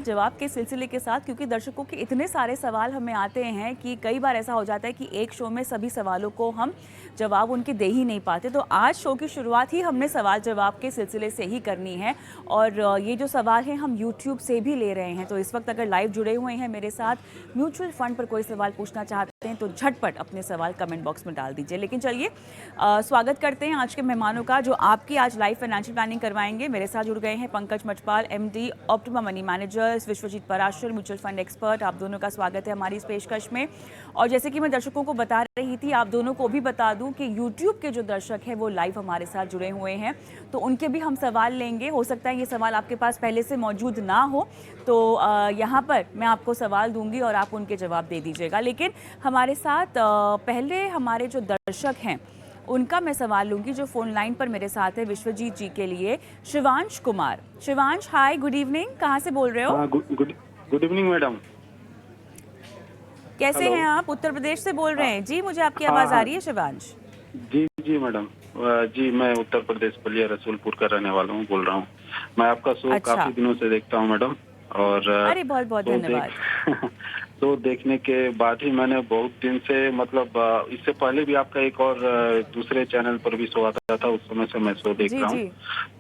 जवाब के सिलसिले के साथ, क्योंकि दर्शकों के इतने सारे सवाल हमें आते हैं कि कई बार ऐसा हो जाता है कि एक शो में सभी सवालों को हम जवाब उनके दे ही नहीं पाते। तो आज शो की शुरुआत ही हमने सवाल जवाब के सिलसिले से ही करनी है और ये जो सवाल है हम यूट्यूब से भी ले रहे हैं। तो इस वक्त अगर लाइव जुड़े हुए हैं मेरे साथ, म्यूचुअल फंड पर कोई सवाल पूछना चाहते हैं तो झटपट अपने सवाल कमेंट बॉक्स में डाल दीजिए। लेकिन चलिए स्वागत करते हैं आज के मेहमानों का जो आपकी आज लाइव फाइनेंशियल प्लानिंग करवाएंगे। मेरे साथ जुड़ गए हैं Pankaj Matpal, MD Optima Money Managers, Vishwajeet Parashar, mutual fund expert. आप दोनों का स्वागत है हमारी इस पेशकश में। और जैसे कि मैं दर्शकों को बता रही थी, आप दोनों को भी बता दूं कि यूट्यूब के जो दर्शक हैं वो लाइव हमारे साथ जुड़े हुए हैं, तो उनके भी हम सवाल लेंगे। हो सकता है ये सवाल आपके पास पहले से मौजूद ना हो, तो यहाँ पर मैं आपको सवाल दूंगी और आप उनके जवाब दे दीजिएगा। लेकिन हमारे साथ पहले हमारे जो दर्शक हैं उनका मैं सवाल लूंगी जो फोन लाइन पर मेरे साथ है विश्वजीत जी के लिए। शिवांश कुमार। शिवांश, हाय, गुड इवनिंग। कहाँ से बोल रहे हो? हाँ, गुड इवनिंग मैडम। कैसे हेलो। हैं आप? उत्तर प्रदेश से बोल रहे हैं जी, मुझे आपकी हाँ आवाज़ आ हाँ रही है शिवांश। जी जी मैडम। जी, मैं उत्तर प्रदेश बलिया रसूलपुर का रहने वाला हूँ, बोल रहा हूँ। मैं आपका शो अच्छा। काफी दिनों से देखता हूँ मैडम। और अरे बहुत बहुत शो देख धन्यवाद। शो देखने के बाद ही मैंने बहुत दिन से, मतलब इससे पहले भी आपका एक और दूसरे चैनल पर भी शो आता था, उस समय से मैं शो देख जी रहा हूँ। जी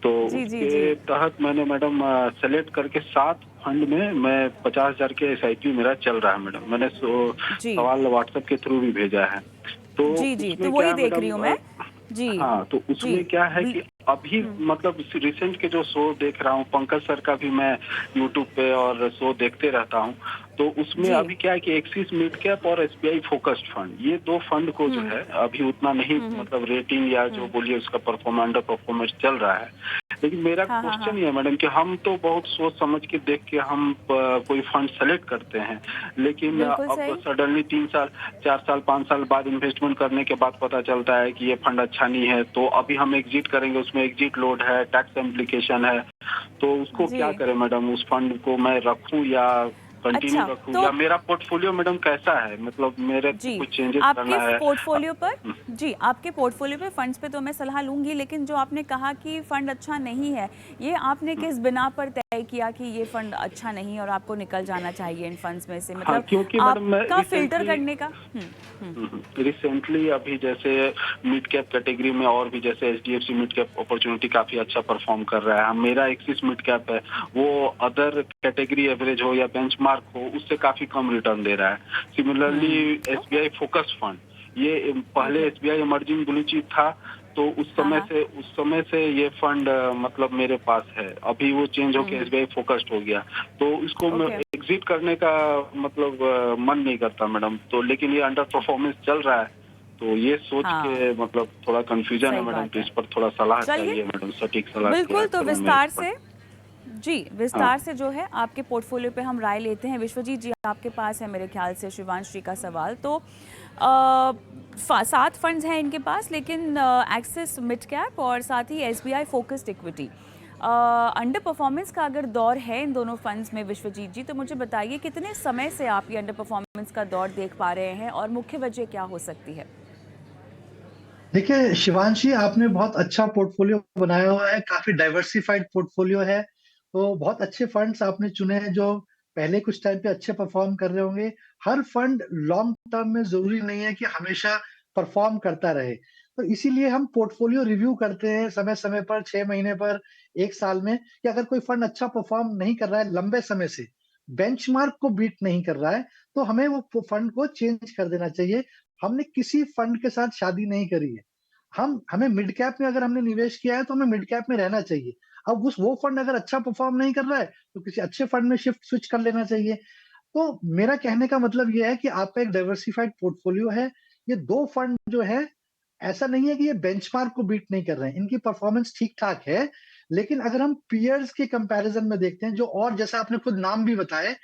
तो जी जी उसके जी तहत मैंने मैडम सेलेक्ट करके 7 फंड में मैं 50,000 के एसआईपी मेरा चल रहा है मैडम। मैंने जी सवाल व्हाट्सएप के थ्रू भी भेजा है। तो जी जी, तो उसमें क्या वही है देख रही मैडम, हूँ मैं। जी हाँ, तो जी। उसमें क्या है कि अभी हम्म, मतलब रिसेंट के जो शो देख रहा हूँ, पंकज सर का भी मैं यूट्यूब पे और शो देखते रहता हूँ। तो उसमें जी। अभी क्या है कि एक्सिस मिड कैप और एसबीआई फोकस्ड फंड, ये 2 फंड को जो हम्म है अभी उतना नहीं, हम्म मतलब रेटिंग या जो हम्म बोलिए उसका अंडर परफॉर्मेंस चल रहा है। लेकिन मेरा हाँ हाँ हाँ, क्वेश्चन ये है मैडम कि हम तो बहुत सोच समझ के देख के हम कोई फंड सेलेक्ट करते हैं, लेकिन बिल्कुल अब सही। सडनली 3 साल 4 साल 5 साल बाद इन्वेस्टमेंट करने के बाद पता चलता है कि ये फंड अच्छा नहीं है, तो अभी हम एग्जिट करेंगे, उसमें एग्जिट लोड है, टैक्स इम्प्लीकेशन है। तो उसको जी। क्या करें मैडम? उस फंड को मैं रखूं या कंटिन्यू अच्छा, रखूं, तो या मेरा पोर्टफोलियो मैडम कैसा है, मतलब मेरे को जी, कुछ चेंजेस आपके करना है। पोर्टफोलियो पर जी, आपके पोर्टफोलियो पे फंड्स पे तो मैं सलाह लूँगी, लेकिन जो आपने कहा कि फंड अच्छा नहीं है, ये आपने किस बिना पर तय किया कि ये फंड अच्छा नहीं और आपको निकल जाना चाहिए इन फंड्स में से? हाँ, मतलब क्योंकि मैडम मैं आपका फ़िल्टर करने का हुँ। रिसेंटली अभी जैसे मिड कैप कैटेगरी में और भी जैसे एचडीएफसी मिड कैप अपॉर्चुनिटी काफी अच्छा परफॉर्म कर रहा है। मेरा एक्सिस मिड कैप है, वो अदर कैटेगरी एवरेज हो या बेंचमार्क हो उससे काफी कम रिटर्न दे रहा है। Similarly okay, SBI focus fund, ये पहले okay. SBI emerging blue chip था, तो हाँ, हाँ। उस समय से ये फंड मतलब मेरे पास है। अभी वो चेंज होके एसबीआई फोकस्ड हो गया, तो इसको मैं ओके। एग्जिट करने का मतलब मन नहीं करता मैडम। तो लेकिन ये अंडर परफॉर्मेंस चल रहा है, तो ये सोच हाँ, के मतलब थोड़ा कंफ्यूजन है सही मैडम। बात तो है। इस पर थोड़ा सलाह चलिए, चाहिए मैडम, सटीक सलाह क्या बिल्कुल, तो करूं मैं इस विस्तार पर। से जी, हाँ विस्तार से जो है आपके पोर्टफोलियो पे हम राय लेते हैं। विश्वजीत जी, आपके पास है मेरे ख्याल से शिवांश जी का सवाल। तो 7 फंड्स हैं इनके पास, लेकिन एक्सिस मिड कैप और साथ ही SBI focused equity. Underperformance का अगर दौर है इन दोनों फंड्स में विश्वजीत जी, तो मुझे बताइए कितने समय से आप ये अंडर परफॉर्मेंस का दौर देख पा रहे हैं और मुख्य वजह क्या हो सकती है? देखिए शिवांशी, आपने बहुत अच्छा पोर्टफोलियो बनाया हुआ है, काफ़ी डाइवर्सिफाइड पोर्टफोलियो है। तो बहुत अच्छे फंड्स आपने चुने हैं जो पहले कुछ टाइम पे अच्छे परफ़ॉर्म कर रहे होंगे। हर फंड लॉन्ग टर्म में ज़रूरी नहीं है कि हमेशा परफ़ॉर्म करता रहे। तो इसीलिए हम पोर्टफोलियो रिव्यू करते हैं समय-समय पर, 6 महीने पर, 1 साल में, कि अगर कोई फंड अच्छा परफ़ॉर्म नहीं कर रहा है लंबे समय से, बेंचमार्क को बीट नहीं कर रहा है, तो हमें वो फंड को चेंज कर देना चाहिए। हमने किसी फंड के साथ शादी नहीं करी है। हमें मिड कैप में अगर हमने निवेश किया है तो हमें मिड कैप में रहना चाहिए। अब वो फंड अगर अच्छा परफॉर्म नहीं कर रहा है, तो किसी अच्छे फंड में स्विच कर लेना चाहिए। तो मेरा कहने का मतलब ये है कि आपका एक डाइवर्सिफाइड पोर्टफोलियो है। ये 2 फंड जो है, ऐसा नहीं है कि ये बेंचमार्क को बीट नहीं कर रहे हैं। इनकी परफॉर्मेंस ठीक-ठाक है, लेकिन अगर हम पीयर्स के कंपैरिज़न में देखते हैं, जो और जैसा आपने खुद नाम भी बताए,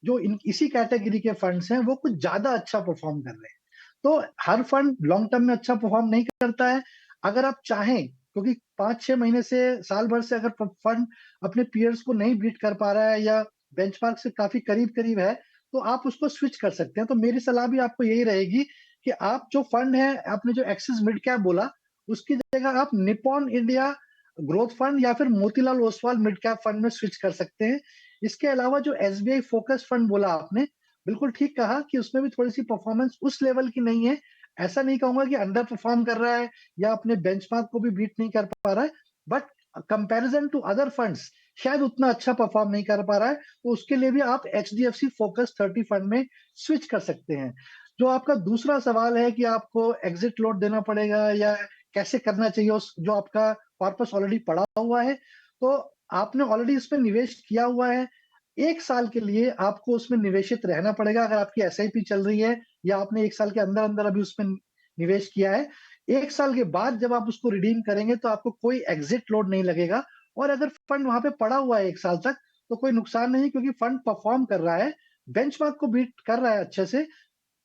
जो इन इसी कैटेगरी के फंड्स हैं, वो कुछ ज़्यादा अच्छा परफॉर्म कर रहे हैं। तो हर फंड लॉन्ग टर्म में अच्छा परफॉर्म नहीं करता है। अगर आप चाहें, क्योंकि 5-6 महीने से, साल भर से अगर फंड अपने पीयर्स को नहीं बीट कर पा रहा है या बेंचमार्क से काफ़ी करीब-करीब है, तो आप उसको स्विच कर सकते हैं। तो मेरी सलाह भी आपको यही रहेगी कि आप जो फंड है, आपने जो एक्सिस मिड कैप बोला, उसकी जगह आप निप्पॉन इंडिया ग्रोथ फंड या फिर Motilal Oswal mid cap fund में स्विच कर सकते हैं। इसके अलावा जो एसबीआई फोकस फंड बोला आपने, बिल्कुल ठीक कहा कि उसमें भी थोड़ी-सी परफॉर्मेंस उस लेवल की नहीं है। ऐसा नहीं कहूँगा कि अंडर परफॉर्म कर रहा है या अपने बेंचमार्क को भी बीट नहीं कर पा रहा है, but comparison to other funds शायद उतना अच्छा परफॉर्म नहीं कर पा रहा है, तो उसके लिए भी आप एचडीएफसी फोकस 30 फंड में स्विच कर सकते हैं। जो आपका दूसरा सवाल है कि आपको एग्जिट लोड देना पड़ेगा या कैसे करना चाहिए उस जो आपका कॉर्पस ऑलरेडी पड़ा हुआ है, तो आपने ऑलरेडी इसमें निवेश किया हुआ है। 1 साल के लिए आपको उसमें निवेशित रहना पड़ेगा अगर आपकी एसआईपी चल रही है या आपने 1 साल के अंदर-अंदर अभी उसमें निवेश किया है। 1 साल के बाद जब आप उसको रिडीम करेंगे तो आपको कोई एग्जिट लोड नहीं लगेगा और अगर फंड वहाँ पे पड़ा हुआ है 1 साल तक, तो कोई नुकसान नहीं क्योंकि फंड परफॉर्म कर रहा है, बेंचमार्क को बीट कर रहा है अच्छे से।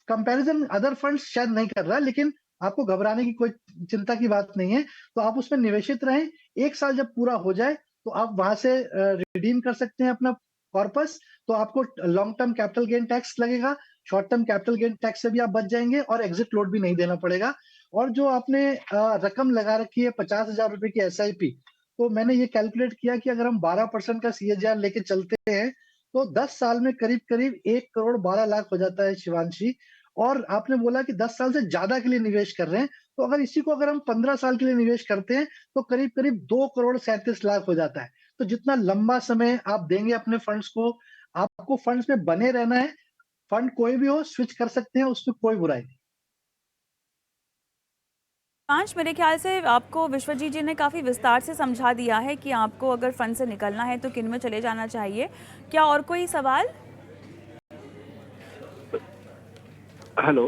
कंपैरिज़न अदर फंड्स शायद नहीं कर रहा है, लेकिन आपको घबराने की कोई चिंता की बात नहीं है। तो आप उसमें निवेशित रहें, 1 साल जब पूरा हो जाए, तो आप वहाँ से रिडीम कर सकते हैं अपना कॉर्पस, तो आपको long term capital gain tax लगेगा, short term capital gain tax से भी आप बच जाएँगे और एग्ज़िट लोड भी नहीं देना पड़ेगा। और जो आपने रकम लगा रखी है ₹50,000 की एसआईपी, तो मैंने ये कैलकुलेट किया कि अगर हम 12% का सीएजीआर लेके चलते हैं, तो 10 साल में करीब-करीब 1 करोड़ 12 लाख हो जाता है शिवांशी। और आपने बोला कि 10 साल से ज़्यादा के लिए निवेश कर रहे हैं, तो अगर इसी को अगर हम 15 साल के लिए निवेश करते हैं, तो करीब-करीब 2 करोड़ 37 लाख हो जाता है। तो जितना लंबा समय आप देंगे अपने फंड्स को, आपको फंड्स में बने रहना है, फंड कोई भी हो स्विच कर सकते हैं, उसमें कोई बुराई नहीं। पाँच मेरे ख्याल से आपको विश्वजीत जी ने काफ़ी विस्तार से समझा दिया है कि आपको अगर फंड से निकलना है तो किन में चले जाना चाहिए। क्या और कोई सवाल? हेलो।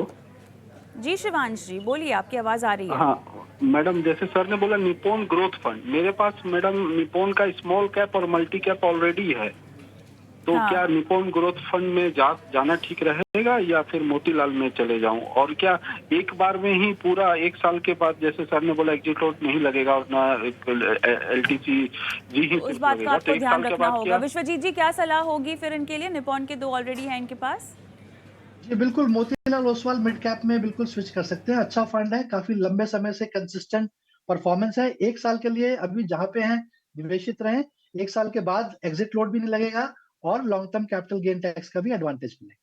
जी शिवांश जी, बोलिए, आपकी आवाज़ आ रही है। हाँ मैडम, जैसे सर ने बोला निप्पॉन ग्रोथ फंड, मेरे पास मैडम निप्पॉन का स्मॉल कैप और मल्टी कैप ऑलरेडी है, तो हाँ। क्या निप्पॉन ग्रोथ फंड में जाना ठीक रहेगा या फिर मोतीलाल में चले जाऊं? और क्या एक बार में ही पूरा 1 साल के बाद जैसे सर ने बोला एग्जिट लोड नहीं लगेगा और ना एलटीसी जी ही उस सिर्फ बात का लगेगा, तो आपको 1 ध्यान साल के रखना बाद होगा। क्या? विश्वजीत जी, क्या सलाह होगी फिर इनके लिए? निपॉन के 2 ऑलरेडी हैं इनके पास। जी, बिल्कुल मोतीलाल ओसवाल मिड कैप में बिल्कुल स्विच कर सकते हैं। अच्छा फंड है, काफ़ी लंबे समय से कंसिस्टेंट परफॉर्मेंस है। 1 साल के लिए अभी जहाँ पे हैं निवेशित रहें, 1 साल के बाद एग्जिट लोड भी नहीं लगेगा और long term capital gain tax का भी एडवांटेज मिलेगा।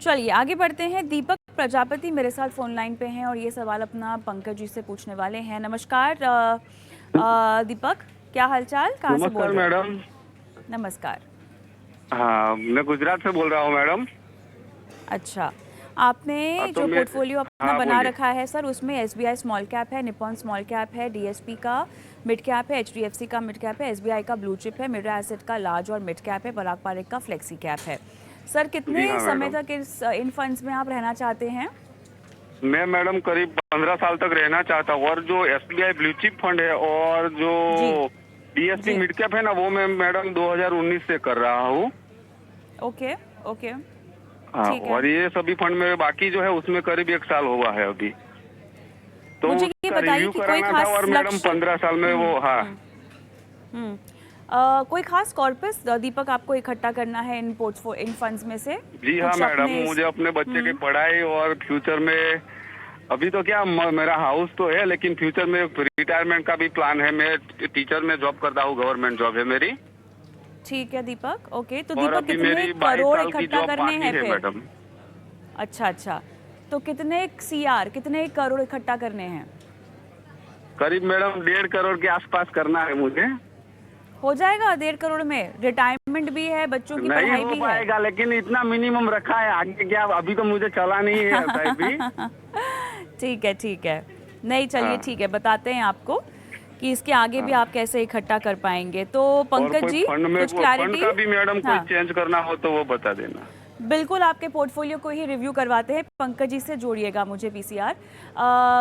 चलिए आगे बढ़ते हैं। दीपक प्रजापति मेरे साथ फ़ोन लाइन पे हैं और ये सवाल अपना पंकज जी से पूछने वाले हैं। नमस्कार दीपक, क्या हालचाल? कहाँ से बोल नमस्कार रहे हैं? मैडम। नमस्कार। हाँ, मैं गुजरात से बोल रहा हूँ मैडम। अच्छा, आपने तो जो मैं पोर्टफोलियो अपना हाँ बना बोलिए। रखा है सर, उसमें एसबीआई स्मॉल कैप है, निप्पॉन स्मॉल कैप है, डीएसपी का मिड कैप है, एचडीएफसी का मिड कैप है, एसबीआई का ब्लू चिप है, मिरा एसेट का लार्ज और मिड कैप है, पराग पारेख का फ्लेक्सी कैप है। सर जी कितने हाँ समय मैडम। तक इन फंड्स में आप रहना चाहते हैं? मैं मैडम करीब 15 साल तक रहना चाहता हूँ और जो एसबीआई ब्लू चिप फंड है और जो जी डीएसपी जी। मिड कैप है ना, वो मैं मैडम 2019 से कर रहा हूँ। ओके ओके, हाँ, ठीक है। और ये सभी फंड में बाकी जो है उसमें करीब 1 साल हुआ है अभी, तो मुझे ये उसका बताइए रिव्यू कि कोई कराना था खास और मैडम लक्ष्य 15 साल में वो हाँ। हम्म कोई खास कॉर्पस दीपक आपको इकट्ठा करना है इन फंड्स में से? जी हाँ कुछ मैडम, अपने मुझे अपने बच्चे की पढ़ाई और फ्यूचर में अभी तो क्या मेरा हाउस तो है, लेकिन फ्यूचर में रिटायरमेंट का भी प्लान है। मैं टीचर में जॉब करता हूँ, गवर्नमेंट जॉब है मेरी। ठीक है दीपक, ओके। तो और दीपक अभी कितने मेरी 22 करोड़ साल की इकट्ठा जॉब करने बाकी हैं है फिर? मैडम। अच्छा अच्छा, तो कितने सीआर, कितने करोड़ इकट्ठा करने हैं? करीब मैडम 1.5 करोड़ के आसपास करना है मुझे। हो जाएगा 1.5 करोड़ में? रिटायरमेंट भी है, बच्चों की नहीं पढ़ाई हो भी है। पाएगा, लेकिन इतना मिनिमम रखा है, आगे क्या अभी तो मुझे चला नहीं है एसआईपी। ठीक है। नहीं चलिए हाँ, ठीक है, बताते हैं आपको कि इसके आगे भी हाँ। आप कैसे इकट्ठा कर पाएंगे। तो और पंकज कोई जी, फंड में कुछ फंड क्लैरिटी? का भी मैडम कोई हाँ, चेंज करना हो तो वो बता देना। बिल्कुल आपके पोर्टफोलियो को ही रिव्यू करवाते हैं। पंकज जी से जोड़िएगा मुझे पीसीआर।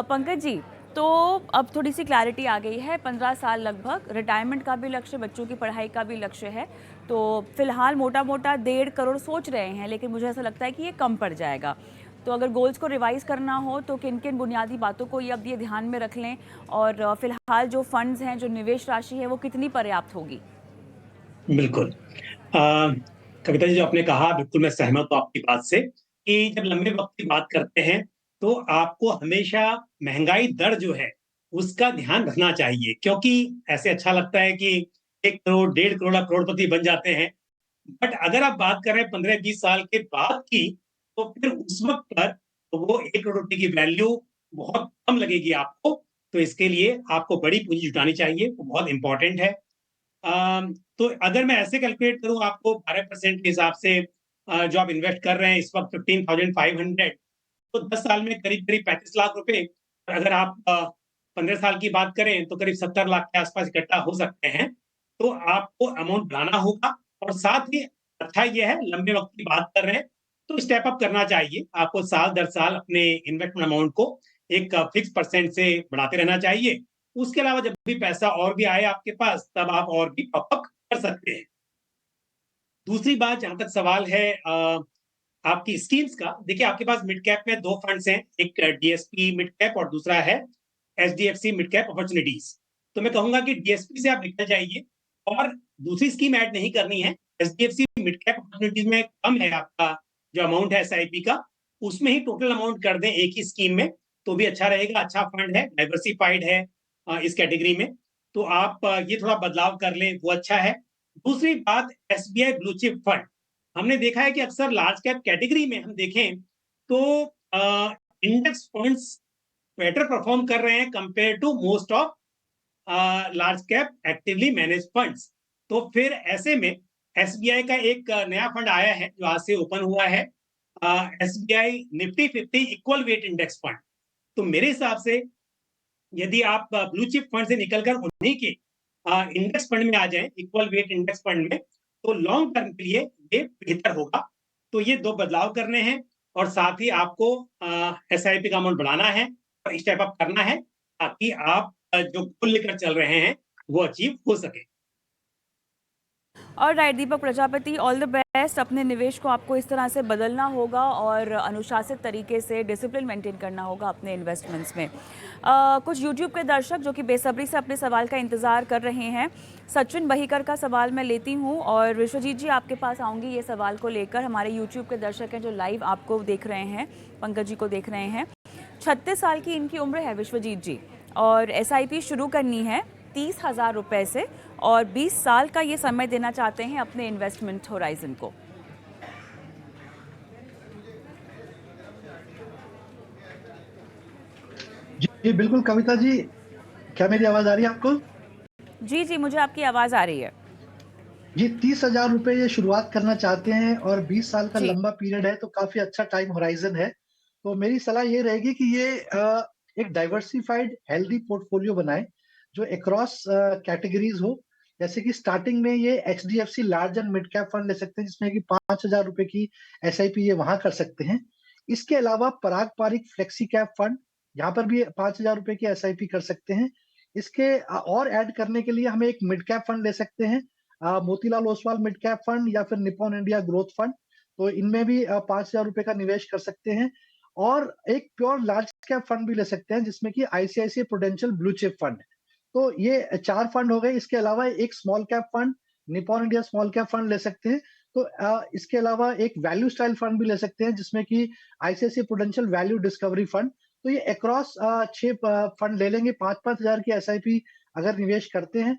पंकज जी, तो अब थोड़ी सी क्लैरिटी आ गई है। 15 साल लगभग, रिटायरमेंट का भी लक्ष्य, बच्चों की पढ़ाई का भी लक्ष्य है। तो फिलहाल मोटा मोटा 1.5 करोड़ सोच रहे हैं, लेकिन मुझे ऐसा लगता है कि ये कम पड़ जाएगा। तो अगर गोल्स को रिवाइज करना हो तो किन किन बुनियादी बातों को ये अब ये ध्यान में रख लें, और फिलहाल जो फंड्स हैं, जो निवेश राशि है, वो कितनी पर्याप्त होगी? बिल्कुल। कविता जी जो आपने कहा बिल्कुल मैं सहमत हूँ आपकी बात से कि जब लंबे वक़्त की बात करते हैं, तो आपको हमेशा महँगाई दर जो है, उसका ध्यान रखना चाहिए क्योंकि ऐसे अच्छा लगता है कि 1 करोड़ 1.5 करोड़ करोड़पति बन जाते हैं। बट अगर आप बात कर रहे हैं 15-20 साल के बाद की, तो फिर उस वक्त पर तो वो 1 करोड़ रुपए की वैल्यू बहुत कम लगेगी आपको। तो इसके लिए आपको बड़ी पूंजी जुटानी चाहिए, वो बहुत इंपॉर्टेंट है। तो अगर मैं ऐसे कैलकुलेट करूं आपको 12% के हिसाब से, जो आप इन्वेस्ट कर रहे हैं इस वक्त 15,500, तो 10 साल में करीब करीब 35 लाख रुपए। और अगर आप 15 साल की बात करें तो करीब 70 लाख के आसपास इकट्ठा हो सकते हैं। तो आपको अमाउंट बढ़ाना होगा, और साथ ही अच्छा ये है, लंबे वक्त की बात कर रहे हैं तो स्टेप अप करना चाहिए। आपको साल दर साल अपने इन्वेस्टमेंट अमाउंट को एक फिक्स परसेंट से बढ़ाते रहना चाहिए। उसके अलावा जब भी पैसा और भी आए आपके पास, तब आप और भी टॉप अप कर सकते हैं। दूसरी बात, जहां तक सवाल है आपकी स्कीम्स का, देखिए आपके पास मिड कैप में 2 फंड्स हैं, एक डीएसपी मिड कैप और दूसरा है एचडीएफसी मिड कैप अपॉर्चुनिटीज। तो मैं कहूंगा कि डीएसपी से आप निकल जाइए और दूसरी स्कीम ऐड नहीं करनी है। एचडीएफसी मिड कैप अपॉर्चुनिटीज में कम है आपका जो अमाउंट है एसआईपी का, उसमें ही टोटल अमाउंट कर दें एक ही स्कीम में, तो भी अच्छा रहेगा। अच्छा फंड है, डाइवर्सिफाइड है इस कैटेगरी में, तो आप ये थोड़ा बदलाव कर लें, वो अच्छा है। दूसरी बात, एसबीआई ब्लू चिप फंड। हमने देखा है कि अक्सर लार्ज कैप कैटेगरी में हम देखें तो इंडेक्स फंड्स बेटर परफॉर्म कर रहे हैं compare to most of large cap actively managed funds. तो फिर ऐसे में एसबीआई का एक नया फंड आया है जो आज से ओपन हुआ है, SBI Nifty 50 equal weight index fund. तो मेरे हिसाब से यदि आप ब्लू चिप फंड से निकलकर उन्हीं के इंडेक्स फंड में आ जाएं, इक्वल वेट इंडेक्स फंड में, तो लॉन्ग टर्म के लिए ये बेहतर होगा। तो ये 2 बदलाव करने हैं, और साथ ही आपको एसआईपी का अमाउंट बढ़ाना है और स्टेप अप करना है, ताकि आप जो गोल लेकर चल रहे हैं वो अचीव हो सके। और right Deepak Prajapati, all the best. अपने निवेश को आपको इस तरह से बदलना होगा और अनुशासित तरीके से डिसिप्लिन मेंटेन करना होगा अपने इन्वेस्टमेंट्स में। कुछ यूट्यूब के दर्शक जो कि बेसब्री से अपने सवाल का इंतज़ार कर रहे हैं, सचिन बहीकर का सवाल मैं लेती हूँ और विश्वजीत जी आपके पास आऊँगी ये सवाल को लेकर। हमारे यूट्यूब के दर्शक हैं जो लाइव आपको देख रहे हैं, पंकज जी को देख रहे हैं। 36 साल की इनकी उम्र है विश्वजीत जी, और एसआईपी शुरू करनी है 30,000 रुपये से, और 20 साल का ये समय देना चाहते हैं अपने इन्वेस्टमेंट होराइजन को। जी बिल्कुल कविता जी, क्या मेरी आवाज आ रही है आपको? जी जी, मुझे आपकी आवाज़ आ रही है जी, 30,000 रुपए ये शुरुआत करना चाहते हैं और 20 साल का जी। लंबा पीरियड है, तो काफी अच्छा टाइम होराइजन है। तो मेरी सलाह ये रहेगी कि ये एक डाइवर्सिफाइड हेल्दी पोर्टफोलियो बनाएं जो अक्रॉस कैटेगरीज हो। जैसे कि स्टार्टिंग में ये HDFC large and mid cap fund ले सकते हैं, जिसमें कि 5,000 रुपए की एसआईपी ये वहां कर सकते हैं। इसके अलावा पराग पारिक फ्लेक्सी कैप फंड, यहाँ पर भी 5,000 रुपए की एसआईपी कर सकते हैं। इसके और ऐड करने के लिए हमें एक मिड कैप फंड ले सकते हैं, Motilal Oswal mid cap fund या फिर निप्पॉन इंडिया ग्रोथ फंड। तो इनमें भी 5,000 रुपए का निवेश कर सकते हैं। और एक प्योर लार्ज कैप फंड भी ले सकते हैं, जिसमें कि ICICI prudential blue chip fund है। तो ये 4 फंड हो गए। इसके अलावा एक small cap fund, Nippon India small cap fund ले सकते हैं। तो इसके अलावा एक वैल्यू स्टाइल फंड भी ले सकते हैं, जिसमें कि ICICI prudential value discovery fund. तो ये अक्रॉस 6 फंड ले लेंगे, 5-5 हजार की एसआईपी अगर निवेश करते हैं,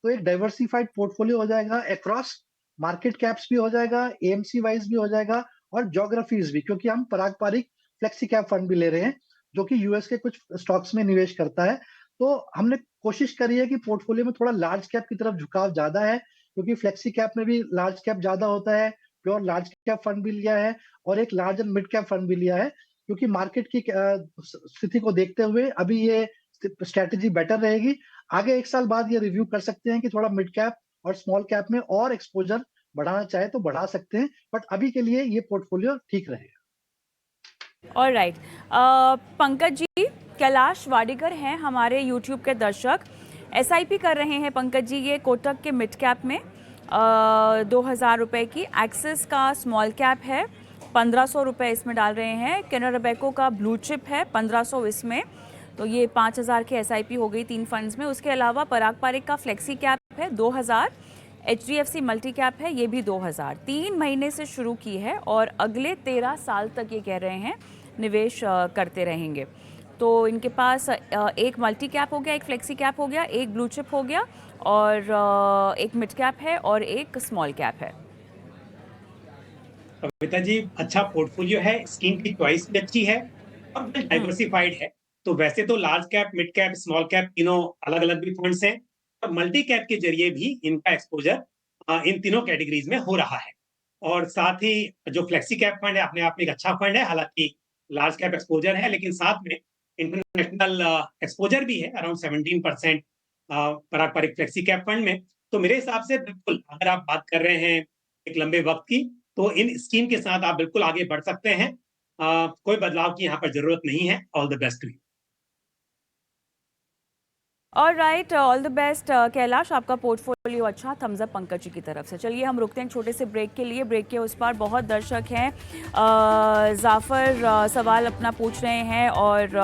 तो एक डाइवर्सिफाइड पोर्टफोलियो हो जाएगा। अक्रॉस मार्केट कैप्स भी हो जाएगा, एएमसी वाइज भी हो जाएगा, और ज्योग्राफीज भी, क्योंकि हम पारंपरिक फ्लेक्सी कैप फंड भी ले रहे हैं जो कि यूएस के कुछ स्टॉक्स में निवेश करता है। तो हमने कोशिश करी है कि पोर्टफोलियो में थोड़ा लार्ज कैप की तरफ झुकाव ज्यादा है, क्योंकि फ्लेक्सी कैप में भी लार्ज कैप ज्यादा होता है। प्योर लार्ज कैप फंड भी लिया है और एक large and mid cap fund भी लिया है, क्योंकि मार्केट की स्थिति को देखते हुए अभी ये स्ट्रेटेजी बेटर रहेगी। आगे 1 साल बाद ये रिव्यू कर सकते हैं कि थोड़ा मिड कैप और स्मॉल कैप में और एक्सपोजर बढ़ाना चाहे तो बढ़ा सकते हैं, बट अभी के लिए ये पोर्टफोलियो ठीक रहेगा। ऑल राइट, पंकज जी, कैलाश वाडेकर हैं हमारे यूट्यूब के दर्शक, एसआईपी कर रहे हैं पंकज जी ये कोटक के मिड कैप में 2,000 रुपये की, एक्सिस का स्मॉल कैप है 1,500 रुपये इसमें डाल रहे हैं, कैनरा बैंक का ब्लू चिप है 1,500 इसमें, तो ये 5,000 की एसआईपी हो गई 3 फंड्स में। उसके अलावा पराग पारिक का फ्लेक्सी कैप है 2,000, एचडीएफसी मल्टी कैप है ये भी 2,000, 3 महीने से शुरू की है और अगले 13 साल तक ये कह रहे हैं निवेश करते रहेंगे। तो इनके पास एक मल्टी कैप हो गया, एक फ्लेक्सी कैप हो गया, एक ब्लू चिप हो गया और एक मिड कैप है और एक स्मॉल कैप है। कविता जी, अच्छा पोर्टफोलियो है, स्कीम की चॉइस भी अच्छी है और वेल डाइवर्सिफाइड है। तो वैसे तो large cap, mid cap, small cap तीनों अलग अलग भी फंड्स हैं और मल्टी कैप के जरिए भी इनका एक्सपोजर इन तीनों कैटेगरीज में हो रहा है। और साथ ही जो फ्लेक्सी कैप फंड है अपने आप में एक अच्छा फंड है, हालांकि लार्ज कैप एक्सपोजर है लेकिन साथ में इंटरनेशनल एक्सपोजर भी है अराउंड 17% पारंपरिक फ्लेक्सी कैप फंड में। तो मेरे हिसाब से बिल्कुल अगर आप बात कर रहे हैं एक लंबे वक्त की, तो इन स्कीम के साथ आप बिल्कुल आगे बढ़ सकते हैं। कोई बदलाव की यहाँ पर जरूरत नहीं है। All the best to you. Alright, all the best Kailash, आपका पोर्टफोलियो अच्छा। थम्स अप पंकज जी की तरफ से। चलिए हम रुकते हैं एक छोटे से ब्रेक के लिए। ब्रेक के उस पार बहुत दर्शक हैं। जाफ़र सवाल अपना पूछ रहे हैं और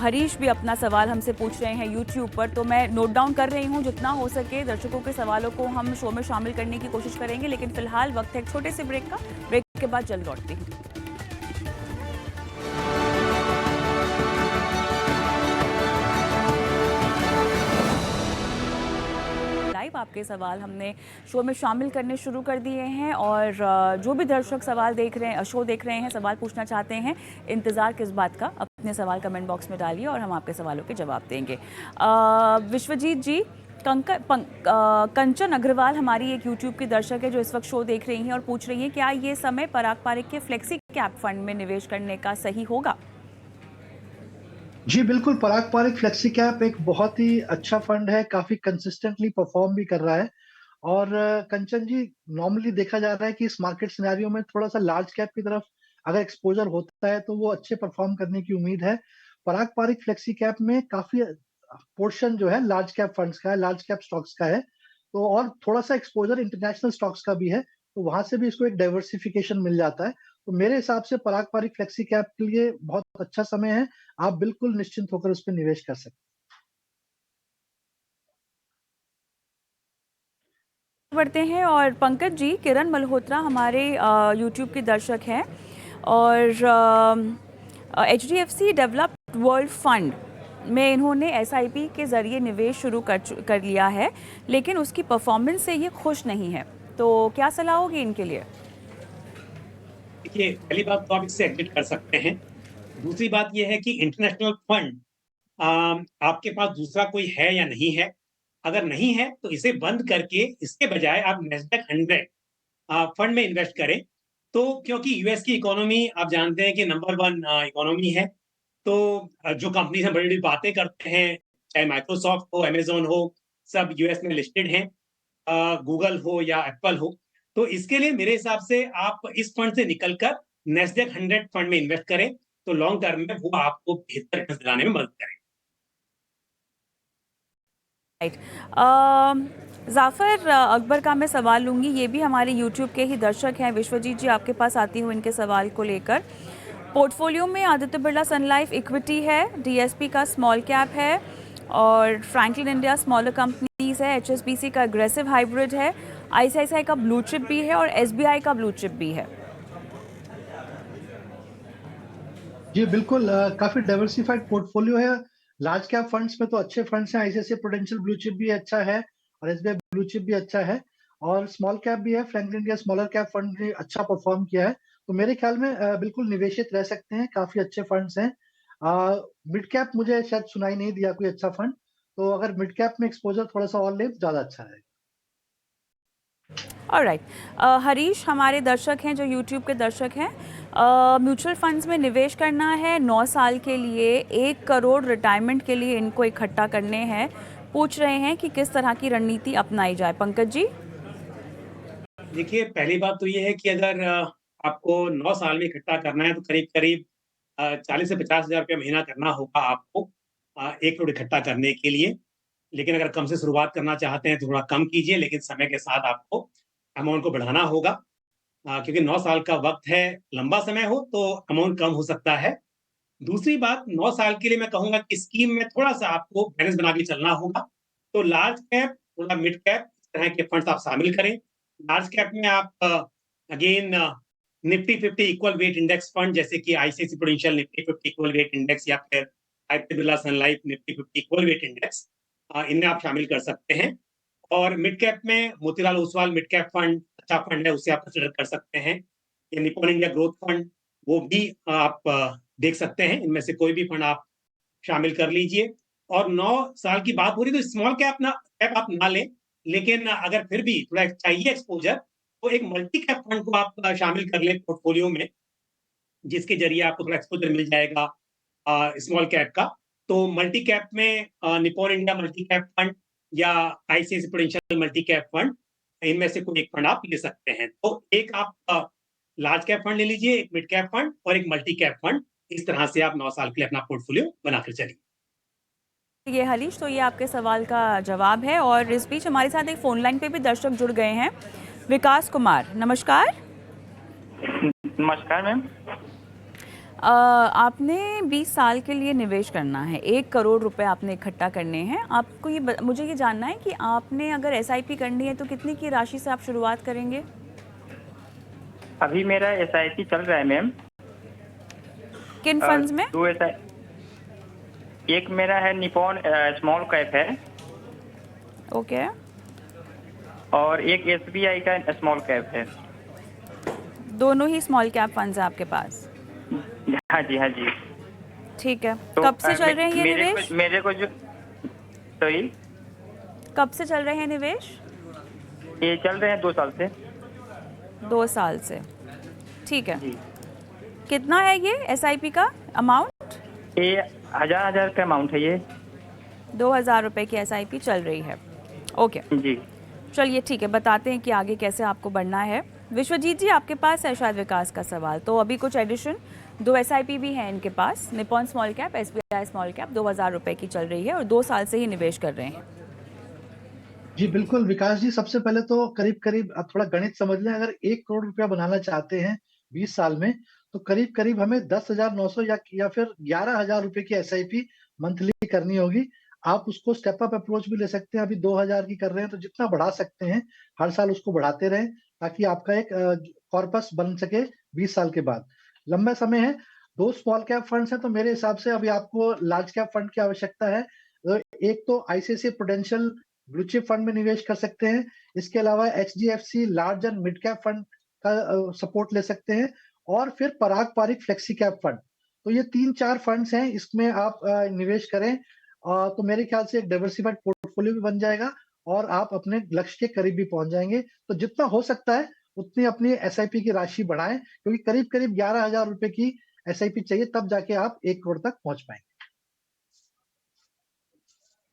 हरीश भी अपना सवाल हमसे पूछ रहे हैं यूट्यूब पर। तो मैं नोट डाउन कर रही हूँ, जितना हो सके दर्शकों के सवालों को हम शो में शामिल करने की कोशिश करेंगे, लेकिन फिलहाल वक्त है एक छोटे से ब्रेक का। ब्रेक के बाद जल्द लौटती हूँ। आपके सवाल हमने शो में शामिल करने शुरू कर दिए हैं और जो भी दर्शक सवाल देख रहे हैं, शो देख रहे हैं, सवाल पूछना चाहते हैं, इंतज़ार किस बात का, अपने सवाल कमेंट बॉक्स में डालिए और हम आपके सवालों के जवाब देंगे। विश्वजीत जी, कंचन अग्रवाल हमारी एक यूट्यूब की दर्शक है जो इस वक्त शो देख रही हैं और पूछ रही हैं क्या ये समय पराग पारिक के फ्लेक्सी कैप फंड में निवेश करने का सही होगा? जी बिल्कुल, पराग पारिक फ्लेक्सी कैप एक बहुत ही अच्छा फंड है, काफ़ी कंसिस्टेंटली परफ़ॉर्म भी कर रहा है और कंचन जी, नॉर्मली देखा जा रहा है कि इस मार्केट सिनेरियो में थोड़ा-सा लार्ज कैप की तरफ अगर एक्सपोज़र होता है, तो वो अच्छे परफ़ॉर्म करने की उम्मीद है। पराग पारिक फ्लेक्सी कैप में काफ़ी पोर्शन जो है लार्ज कैप फंड्स का है, लार्ज कैप स्टॉक्स का है, तो और थोड़ा-सा एक्सपोज़र इंटरनेशनल स्टॉक्स का भी है, तो वहाँ से भी इसको एक डाइवर्सिफ़िकेशन मिल जाता है। तो मेरे हिसाब से पराग पारिक फ्लेक्सी कैप के लिए बहुत अच्छा समय है। आप बिल्कुल निश्चिंत होकर उस पे निवेश कर सकते हैं। बढ़ते हैं और पंकज जी, किरण मल्होत्रा हमारे यूट्यूब के दर्शक हैं और HDFC डेवलप्ड वर्ल्ड फंड में इन्होंने SIP के ज़रिए निवेश शुरू कर लिया है, लेकिन उसकी परफॉर्मेंस से ये खुश नहीं है। तो क्या सलाह होगी इनके लिए? देखिए, पहली बात तो आप इससे एग्जिट कर सकते हैं। दूसरी बात ये है कि इंटरनेशनल फंड आपके पास दूसरा कोई है या नहीं है। अगर नहीं है तो इसे बंद करके इसके बजाय आप नेस्डैक 100 फंड में इन्वेस्ट करें। तो क्योंकि यूएस की इकोनॉमी आप जानते हैं कि नंबर 1 इकोनॉमी है, तो जो कंपनीज हम बड़ी-बड़ी बातें करते हैं, चाहे माइक्रोसॉफ्ट हो, अमेज़न हो, सब यूएस में लिस्टेड हैं। गूगल हो या एप्पल हो। तो इसके लिए मेरे हिसाब से आप इस फंड से निकलकर नेस्डैक 100 फंड में इन्वेस्ट करें, तो लॉन्ग टर्म में वो आपको बेहतर रिटर्न्स दिलाने में मदद करेगा। राइट। जाफ़र अकबर का मैं सवाल लूँगी, ये भी हमारे यूट्यूब के ही दर्शक हैं। विश्वजीत जी, आपके पास आती हूँ इनके सवाल को लेकर। पोर्टफोलियो में Aditya Birla Sun life equity है, DSP का स्मॉल कैप है और फ्रैंकलिन इंडिया स्मॉलर कंपनीज है, HSBC का एग्रेसिव हाइब्रिड है, ICICI का ब्लू चिप भी है और SBI का ब्लू चिप भी है। जी बिल्कुल, काफ़ी डाइवर्सिफाइड पोर्टफोलियो है। लार्ज कैप फंड्स में तो अच्छे फंड्स हैं, आईसीआईसीआई प्रूडेंशियल ब्लू चिप भी अच्छा है और एसबीआई ब्लू चिप भी अच्छा है और स्मॉल कैप भी है। Franklin India smaller cap fund ने अच्छा परफॉर्म किया है, तो मेरे ख्याल में बिल्कुल निवेशित रह सकते हैं, काफ़ी अच्छे फंड्स हैं। मिड कैप मुझे शायद सुनाई नहीं दिया कोई अच्छा फंड, तो अगर मिड कैप में एक्सपोज़र थोड़ा-सा और लें तो ज़्यादा अच्छा रहेगा। ऑलराइट, हरीश हमारे दर्शक हैं जो यूट्यूब के दर्शक हैं। म्यूचुअल फंड्स में निवेश करना है 9 साल के लिए, 1 करोड़ रिटायरमेंट के लिए इनको इकट्ठा करने हैं। पूछ रहे हैं कि किस तरह की रणनीति अपनाई जाए। पंकज जी, देखिए, पहली बात तो ये है कि अगर आपको 9 साल में इकट्ठा करना है तो करीब-करीब 40 से 50,000 रुपया महीना करना होगा आपको 1 करोड़ इकट्ठा करने के लिए। लेकिन अगर कम से शुरुआत करना चाहते हैं तो थोड़ा कम कीजिए, लेकिन समय के साथ आपको अमाउंट को बढ़ाना होगा। क्योंकि 9 साल का वक्त है, लंबा समय हो तो अमाउंट कम हो सकता है। दूसरी बात, 9 साल के लिए मैं कहूँगा कि स्कीम में थोड़ा-सा आपको बैलेंस बना के चलना होगा। तो लार्ज कैप, थोड़ा मिड कैप, इस तरह के फंड्स आप शामिल करें। लार्ज कैप में आप again Nifty 50 equal weight index fund जैसे कि ICICI Prudential Nifty 50 equal weight index या फिर Aditya Birla Sun Life Nifty 50 equal weight index, इनमें आप शामिल कर सकते हैं। और मिड कैप में Motilal Oswal mid cap fund अच्छा फंड है, उसे आप कंसिडर कर सकते हैं। या निपॉन इंडिया ग्रोथ फंड, वो भी आप देख सकते हैं। इनमें से कोई भी फंड आप शामिल कर लीजिए। और 9 साल की बात हो रही तो स्मॉल कैप आप ना लें, लेकिन अगर फिर भी थोड़ा चाहिए एक्सपोजर तो एक मल्टी कैप फंड को आप शामिल कर लें पोर्टफोलियो में, जिसके जरिए आपको थोड़ा एक्सपोजर मिल जाएगा स्मॉल कैप का। तो मल्टी कैप में Nippon India multi cap fund या ICICI Prudential multi cap fund, इनमें से कोई एक फंड आप ले सकते हैं। तो एक आप लार्ज कैप फंड ले लीजिए, एक मिड कैप फंड और एक मल्टी कैप फंड। इस तरह से आप 9 साल के लिए अपना पोर्टफोलियो बनाकर चलिए। ये हरीश, तो ये आपके सवाल का जवाब है। और इस बीच हमारे साथ एक फ़ोन लाइन पे भी दर्शक जुड़ गए हैं। विकास कुमार, नमस्कार। नमस्कार मैम। आपने 20 साल के लिए निवेश करना है, 1 करोड़ रुपए आपने इकट्ठा करने हैं। आपको मुझे ये जानना है कि आपने अगर एसआईपी करनी है तो कितनी की राशि से आप शुरुआत करेंगे? अभी मेरा एसआईपी चल रहा है मैम। किन फंड्स में? 2 एक मेरा है निपॉन स्मॉल कैप है, ओके। और एक एसबीआई का स्मॉल कैप है। दोनों ही स्मॉल कैप फंड्स हैं आपके पास? हाँ जी, हाँ जी। ठीक है। तो कब से चल रहे हैं ये निवेश? मेरे को जो सॉरी, कब से चल रहे हैं निवेश? ये चल रहे हैं 2 साल से। 2 साल से, ठीक है। जी। कितना है ये एसआईपी का अमाउंट? ये 1000 का अमाउंट है ये। 2000 रुपए की एसआईपी चल रही है, ओके जी। चलिए ठीक है, बताते हैं कि आगे कैसे आपको बढ़ना है। विश्वजीत जी, आपके पास है शायद विकास का सवाल, तो अभी कुछ एडिशन 2 एसआईपी भी हैं इनके पास। Nippon small cap, SBI small cap 2000 रुपए की चल रही है और 2 साल से ही निवेश कर रहे हैं। जी बिल्कुल विकास जी, सबसे पहले तो करीब करीब आप थोड़ा गणित समझ लें। अगर 1 करोड़ रुपया बनाना चाहते हैं 20 साल में, तो करीब करीब हमें 10,900 या फिर 11,000 रुपए की एसआईपी मंथली करनी होगी। आप उसको स्टेप अप अप्रोच भी ले सकते हैं। अभी 2,000 की कर रहे हैं तो जितना बढ़ा सकते हैं हर साल उसको बढ़ाते रहें, ताकि आपका एक कॉर्पस बन सके 20 साल के बाद। लंबा समय है। 2 स्मॉल कैप फंड्स हैं, तो मेरे हिसाब से अभी आपको लार्ज कैप फंड की आवश्यकता है। एक तो ICICI Prudential blue chip fund में निवेश कर सकते हैं। इसके अलावा HDFC large and mid cap fund का सपोर्ट ले सकते हैं, और फिर Parag Parikh flexi cap fund. तो ये 3-4 फंड्स हैं, इसमें आप निवेश करें तो मेरे ख्याल से एक डाइवर्सिफाइड पोर्टफोलियो भी बन जाएगा और आप अपने लक्ष्य के करीब भी पहुंच जाएंगे। तो जितना हो सकता है उतनी अपनी एसआईपी की राशि बढ़ाएं, क्योंकि करीब करीब 11,000 रुपए की एसआईपी चाहिए, तब जाके आप 1 करोड़ तक पहुंच पाएंगे।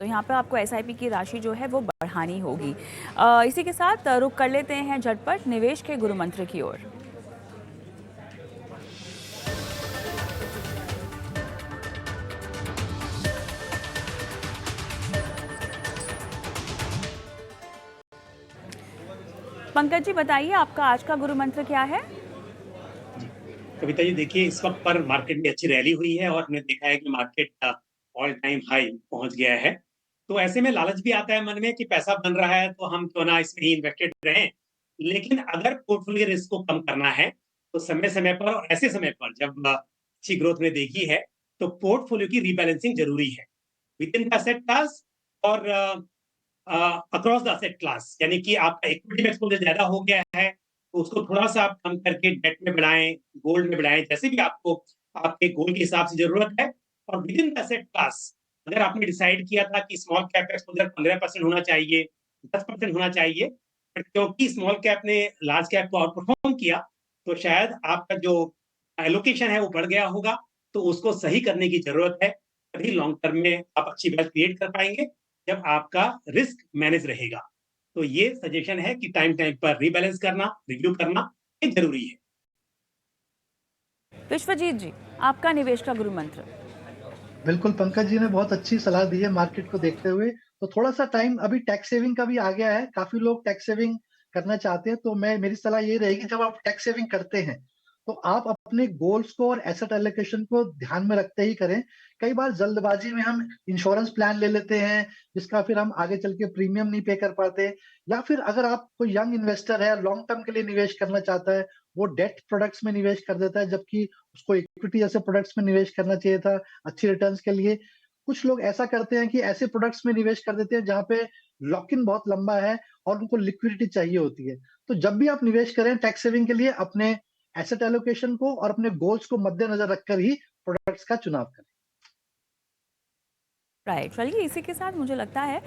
तो यहाँ पे आपको एसआईपी की राशि जो है वो बढ़ानी होगी। इसी के साथ रुख कर लेते हैं झटपट निवेश के गुरु मंत्र की ओर। पंकज जी, बताइए आपका आज का गुरु मंत्र क्या है? जी, कविता जी देखिए, इस वक्त पर मार्केट में अच्छी रैली हुई है और हमने देखा है कि मार्केट ऑल टाइम हाई पहुंच गया है। तो ऐसे में लालच भी आता है मन में कि पैसा बन रहा है तो हम क्यों ना इसमें ही इन्वेस्टेड रहें। लेकिन अगर पोर्टफोलियो रिस्क को कम करना है तो समय समय पर और ऐसे समय पर जब अच्छी ग्रोथ में देखी है तो पोर्टफोलियो की रीबैलेंसिंग जरूरी है with in the asset class और अक्रॉस द एसेट क्लास। यानी कि आपका इक्विटी में एक्सपोजर ज्यादा हो गया है तो उसको थोड़ा सा आप कम करके डेट में बढ़ाएं, गोल्ड में बढ़ाएं, जैसे भी आपको आपके गोल के हिसाब से जरूरत है। और with in the asset class अगर आपने डिसाइड किया था कि स्मॉल कैप एक्सपोजर 15% होना चाहिए, 10% होना चाहिए, बट क्योंकि स्मॉल कैप ने लार्ज कैप को आउट परफॉर्म किया तो शायद आपका जो एलोकेशन है वो बढ़ गया होगा। तो उसको सही करने की जरूरत है, तभी लॉन्ग टर्म में आप अच्छी वेल्थ क्रिएट कर पाएंगे जब आपका रिस्क मैनेज रहेगा। तो ये सजेशन है कि टाइम टाइम पर रीबैलेंस करना, रिव्यू करना ये जरूरी है। विश्वजीत जी, आपका निवेश का गुरु मंत्र? बिल्कुल, पंकज जी ने बहुत अच्छी सलाह दी है मार्केट को देखते हुए। तो थोड़ा-सा टाइम अभी टैक्स सेविंग का भी आ गया है, काफ़ी लोग टैक्स सेविंग करना चाहते हैं। तो मेरी सलाह ये रहेगी, जब आप टैक्स सेविंग करते हैं, तो आप अपने गोल्स को और एसेट एलोकेशन को ध्यान में रखते ही करें। कई बार जल्दबाजी में हम इंश्योरेंस प्लान ले लेते हैं, जिसका फिर हम आगे चल के प्रीमियम नहीं पे कर पाते, या फिर अगर आप कोई यंग इन्वेस्टर है, लॉन्ग टर्म के लिए निवेश करना चाहता है, वो डेट प्रोडक्ट्स में निवेश कर देता है, जबकि उसको इक्विटी जैसे प्रोडक्ट्स में निवेश करना चाहिए था अच्छी रिटर्न्स के लिए। कुछ लोग ऐसा करते हैं कि ऐसे प्रोडक्ट्स में निवेश कर देते हैं जहाँ पे लॉक इन बहुत लंबा है और उनको लिक्विडिटी चाहिए होती है। तो जब भी आप निवेश करें टैक्स सेविंग के लिए, अपने एसेट एलोकेशन को और अपने गोल्स को मद्देनजर रखकर ही प्रोडक्ट्स का चुनाव करें। राइट, चलिए इसी के साथ मुझे लगता है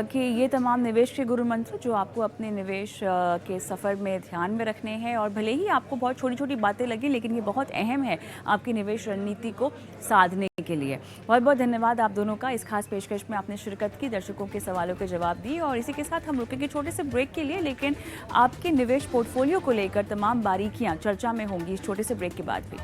कि ये तमाम निवेश के गुरु मंत्र जो आपको अपने निवेश के सफ़र में ध्यान में रखने हैं, और भले ही आपको बहुत छोटी छोटी बातें लगी लेकिन ये बहुत अहम है आपकी निवेश रणनीति को साधने के लिए। बहुत बहुत धन्यवाद आप दोनों का, इस खास पेशकश में आपने शिरकत की, दर्शकों के सवालों के जवाब दिए। और इसी के साथ हम रुकेंगे छोटे से ब्रेक के लिए, लेकिन आपके निवेश पोर्टफोलियो को लेकर तमाम बारीकियाँ चर्चा में होंगी इस छोटे से ब्रेक के बाद भी।